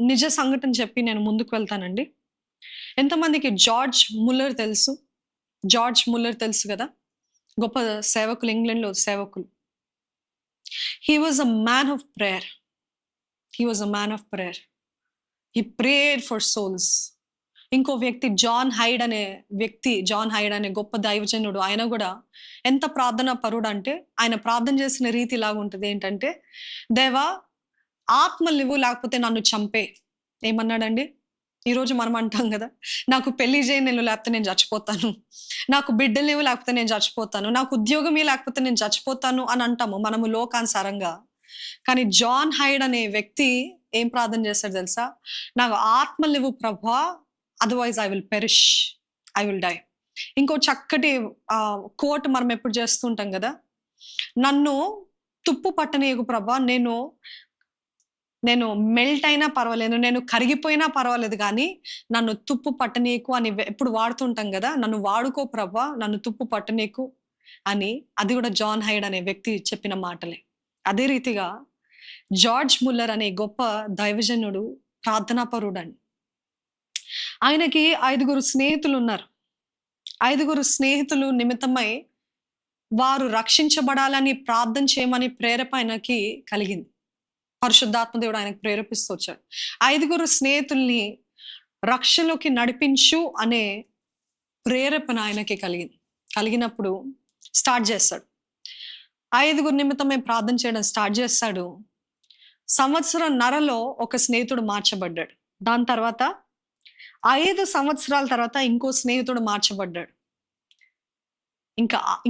నిజ సంఘటన చెప్పి నేను ముందుకు వెళ్తానండి. ఎంతమందికి జార్జ్ ముల్లర్ తెలుసు? జార్జ్ ముల్లర్ తెలుసు గదా! గొప్ప సేవకులు, ఇంగ్లాండ్‌లో సేవకులు. He was a man of prayer. He was a man of prayer. He prayed for souls. ఇంకో వ్యక్తి జాన్ హైడ్ అనే వ్యక్తి, జాన్ హైడ్ అనే గొప్ప దైవజనుడు. ఆయన గూడా ఎంత ప్రార్థనా పరుడంటే, ఆయన ప్రార్థన చేసిన రీతి ఇలాగుంటది. ఏంటంటే, దేవా ఆత్మలివ్వు లేకపోతే నన్ను చంపే. ఏమన్నాడండి? ఈరోజు మనం అంటాం గదా! నాకు పెళ్లి చేయనివ్వు లేకపోతే నేను చచ్చిపోతాను. నాకు బిడ్డలివ్వు లేకపోతే నేను చచ్చిపోతాను. నాకు ఉద్యోగమే లేకపోతే నేను చచ్చిపోతాను అని అంటాము మనము లోకానుసారంగా. కానీ జాన్ హైడ్ అనే వ్యక్తి ఏం ప్రార్థన చేస్తాడో తెలుసా? నాకు ఆత్మలివ్వు ప్రభువా, otherwise I will perish. I will die. ఇంకో చక్కటి కోట్ మనం ఎప్పుడు చేస్తూ ఉంటాం గదా! నన్ను తుప్పు పట్టనీయకు ప్రభా, నేను మెల్ట్ అయినా పర్వాలేదు, నేను కరిగిపోయినా పర్వాలేదు గానీ, నన్ను తుప్పు పట్టనీకు అని ఎప్పుడు వాడుతుంటాం గదా! నన్ను వాడుకో ప్రభా, నన్ను తుప్పు పట్టనీకు అని. అది గూడా జాన్ హైడ్ అనే వ్యక్తి చెప్పిన మాటలే. అదే రీతిగా జార్జ్ ముల్లర్ అనే గొప్ప దైవజనుడు ప్రార్థనాపరుడండి. ఆయనకి 5 స్నేహితులున్నారు. 5 స్నేహితులు నిమిత్తమై వారు రక్షించబడాలని ప్రార్థన చేయమని ప్రేరేప ఆయనకి కలిగింది. పరిశుద్ధాత్మ దేవుడు ఆయనకు ప్రేరేపిస్తూ వచ్చాడు. 5 స్నేహితుల్ని రక్షణలోకి నడిపించు అనే ప్రేరేపణ ఆయనకి కలిగింది. కలిగినప్పుడు స్టార్ట్ చేస్తాడు. 5 నిమిత్తమే ప్రార్థన చేయడం స్టార్ట్ చేస్తాడు. సంవత్సరంన్నరలో ఒక స్నేహితుడు మార్చబడ్డాడు. దాని తర్వాత 5 సంవత్సరాల తర్వాత ఇంకో స్నేహితుడు మార్చబడ్డాడు.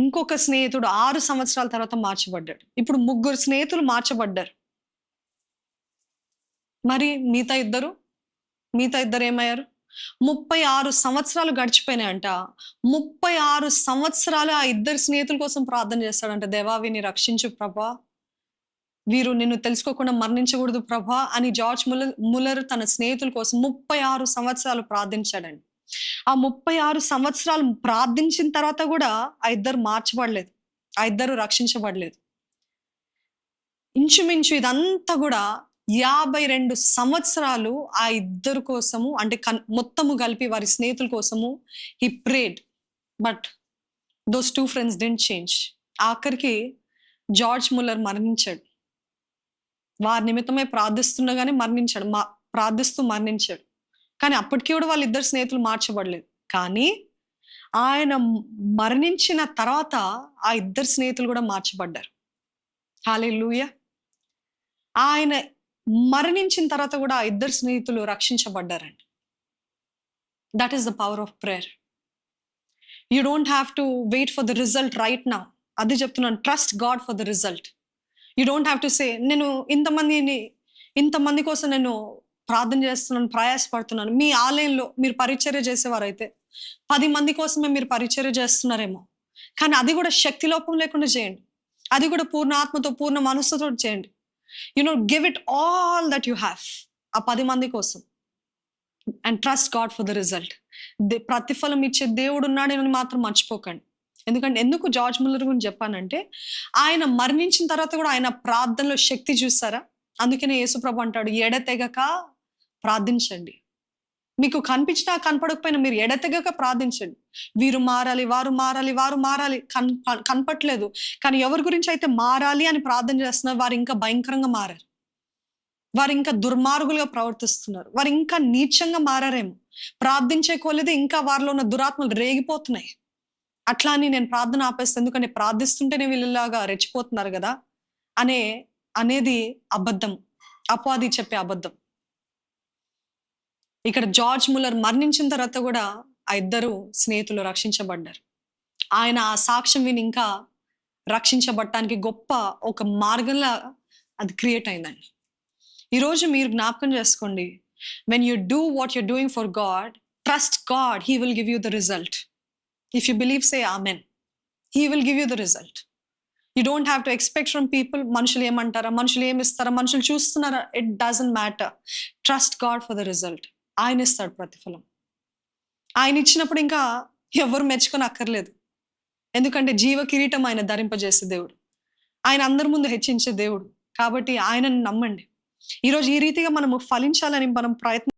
ఇంకొక స్నేహితుడు 6 సంవత్సరాల తర్వాత మార్చబడ్డాడు. ఇప్పుడు 3 స్నేహితులు మార్చబడ్డారు. మరి మిగతా ఇద్దరు ఏమయ్యారు? 36 సంవత్సరాలు గడిచిపోయినాయంట. 36 సంవత్సరాలు ఆ 2 స్నేహితుల కోసం ప్రార్థన చేస్తాడంట. దేవా వీరిని రక్షించు ప్రభా, వీరు నిన్ను తెలుసుకోకుండా మరణించకూడదు ప్రభా అని జార్జ్ ముల్లర్ తన స్నేహితుల కోసం 36 సంవత్సరాలు ప్రార్థించాడండి. ఆ 36 సంవత్సరాలు ప్రార్థించిన తర్వాత కూడా ఆ 2 మార్చబడలేదు. ఆ 2 రక్షించబడలేదు. ఇంచుమించు ఇదంతా కూడా 52 సంవత్సరాలు ఆ 2 కోసము, అంటే మొత్తము కలిపి వారి స్నేహితుల కోసము he prayed. But those 2 friends didn't change. ఆఖరికి జార్జ్ ముల్లర్ మరణించాడు. వారి నిమిత్తమే ప్రార్థిస్తుండగానే ప్రార్థిస్తూ మరణించాడు. కానీ అప్పటికి కూడా వాళ్ళిద్దరు స్నేహితులు మార్చబడలేదు. కానీ ఆయన మరణించిన తర్వాత ఆ 2 స్నేహితులు కూడా మార్చబడ్డారు. హల్లెలూయా. ఆయన మరణించిన తర్వాత కూడా ఆ 2 స్నేహితులు రక్షించబడ్డారండి. That is the power of prayer. You don't have to wait for the result right now. అది చెప్తున్నాను. Trust God for the result. You don't have to say, నేను ఇంతమంది కోసం నేను ప్రార్థన చేస్తున్నాను, ప్రయాసపడుతున్నాను. మీ ఆలయంలో మీరు పరిచర్య చేసేవారైతే 10 మంది కోసమే మీరు పరిచర్య చేస్తున్నారేమో. కానీ అది కూడా శక్తి లోపం లేకుండా చేయండి. అది కూడా పూర్ణ ఆత్మతో, పూర్ణ మనస్సుతో చేయండి. Give it all that you have ఆ 10 మంది కోసం. And trust God for the result. ప్రతిఫలం ఇచ్చే దేవుడు ఉన్నాడని మాత్రం మర్చిపోకండి. ఎందుకు జార్జ్ ముల్లర్ గురించి చెప్పానంటే, ఆయన మరణించిన తర్వాత కూడా ఆయన ప్రార్థనలో శక్తి చూస్తారా? అందుకనే యేసుప్రభు అంటాడు, ఎడతెగక ప్రార్థించండి. మీకు కనిపించినా కనపడకపోయినా మీరు ఎడతెగక ప్రార్థించండి. వీరు మారాలి, వారు మారాలి. కనపట్లేదు. కానీ ఎవరి గురించి అయితే మారాలి అని ప్రార్థన చేస్తున్నారు, వారు ఇంకా భయంకరంగా మారారు. వారు ఇంకా దుర్మార్గులుగా ప్రవర్తిస్తున్నారు. వారు ఇంకా నీచంగా మారారేమో. ప్రార్థించే కొలది ఇంకా వారిలో ఉన్న దురాత్మలు రేగిపోతున్నాయి. అట్లా అని నేను ప్రార్థన ఆపేస్తాను, ఎందుకంటే ప్రార్థిస్తుంటేనే వీళ్ళలాగా రెచ్చిపోతున్నారు కదా అనేది అబద్ధం. అపవాది చెప్పే అబద్ధం. ఇక్కడ జార్జ్ ముల్లర్ మరణించిన తర్వాత కూడా ఆ 2 స్నేహితులు రక్షించబడ్డారు. ఆయన ఆ సాక్ష్యం విని ఇంకా రక్షించబడటానికి గొప్ప ఒక మార్గంలా అది క్రియేట్ అయిందండి. ఈరోజు మీరు జ్ఞాపకం చేసుకోండి, when you do what you're doing for God, trust God, he will give you the result. If you believe, say amen. He will give you the result. You don't have to expect from people. మనుషులు ఏమంటారా, మనుషులు ఏమిస్తారా, మనుషులు చూస్తున్నారా, it doesn't matter. Trust God for the result. ఆయన ఇస్తాడు ప్రతిఫలం. ఆయన ఇచ్చినప్పుడు ఇంకా ఎవరు మెచ్చుకొని అక్కర్లేదు. ఎందుకంటే జీవ కిరీటం ఆయన ధరింపజేసే దేవుడు. ఆయన అందరి ముందు హెచ్చించే దేవుడు. కాబట్టి ఆయనను నమ్మండి. ఈరోజు ఈ రీతిగా మనము ఫలించాలని మనం ప్రయత్నం